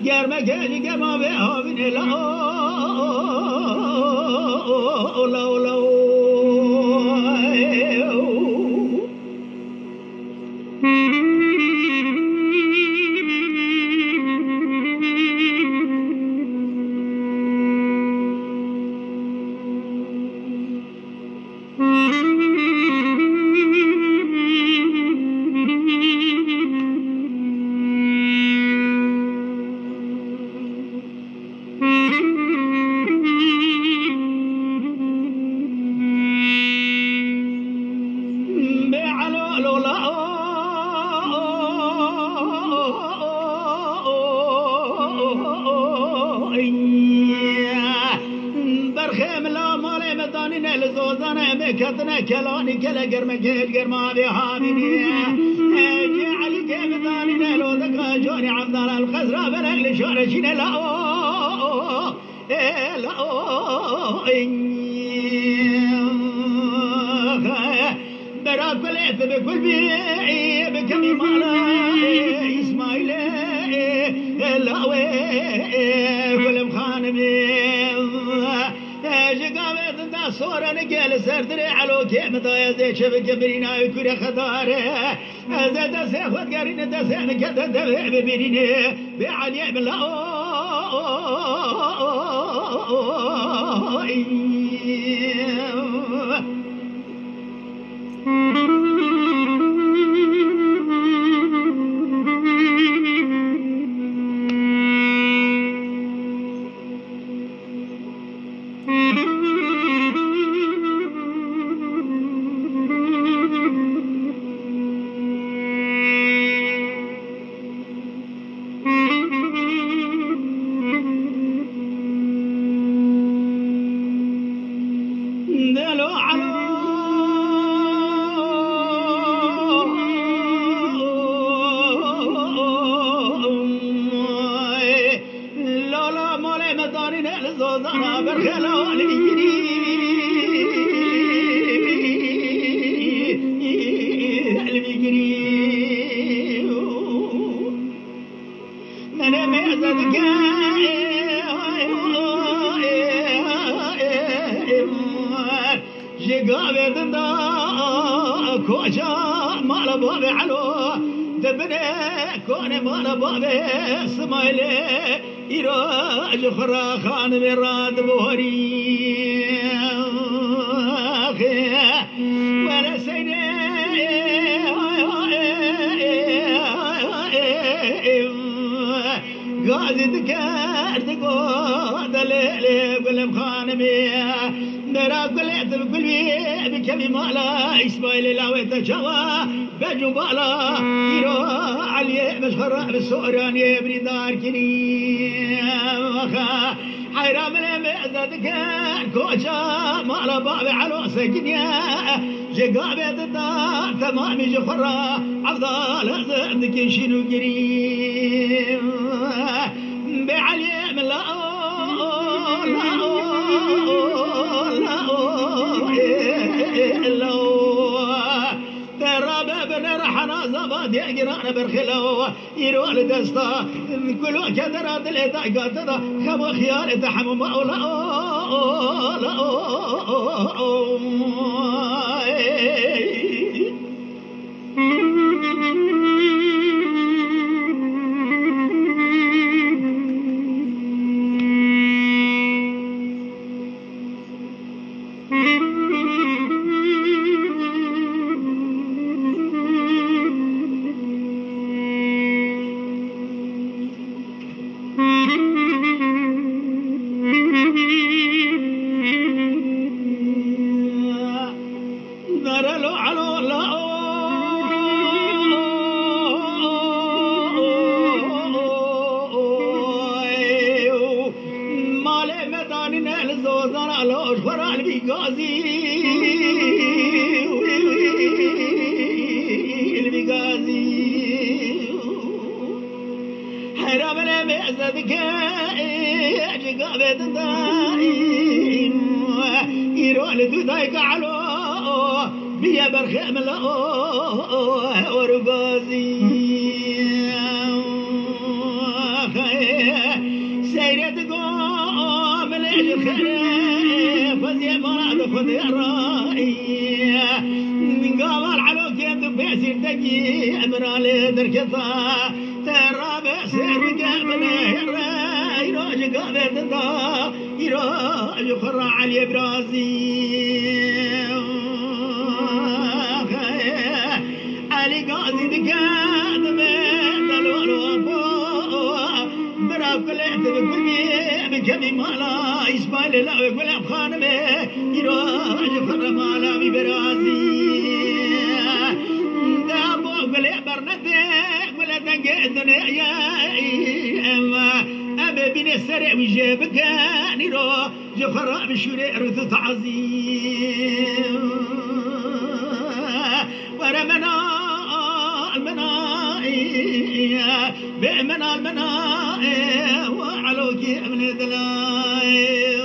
Germe geli germa ve abine la ola ola كتنا كلاني كلا جرم جيل جرما بحامني جعل كيف ثاني لو ذكر جوني عبد الله الخزرة بنقل شورشين لا لا براكل بكل بيعي بكم مالا إسماعيل لا كل مخان بي جقامت دا صورة نقل سردري علو كيم دا يزي شبك برينا يكوري خداره زد سيخوت قرين دا سيخن كده دبع ببريني بعلي من لا خرا خان براد بوري ولا سيدي غازي ذكر تقود الليل قلب خانمي مرا قلت بكل بكم مالا اسماعيل لاوي تشوا بجبالا يرو علي مشخر بالسوران يبري دار كني حيرام المعزة كوشا مالا بابي علو سكنيا جقابي الدار تمامي جفرة عفضال عندك شنو قريب بعلي من لا رحنا زباد يقرأنا برخلو يروح لدستا كلو كدرات الإتاقات دا خبو خيال تحمم أولا حرام المعزة ذكاء جقابة الدائم والد دايك علو بيا برخيم لا ورقازي سيرت قوم العجل خير فزي مراد خذ الرأي قام العلو كيف بيسير تجي امرالي دركضا ترى بسير قابله يروج قابل دا يروج خرع علي برازي علي قاضي دكان من الولو براك لعت بكمي بكمي مالا إسماعيل لا يقول خانمه يروج خرع مالا برازي دابو قل برنتي ولا تنقدني يا أما بين السرع وجابك نيرو جفرا بشوري رث تعظيم ورمنا المناء بأمنا المناء وعلوك من دلائل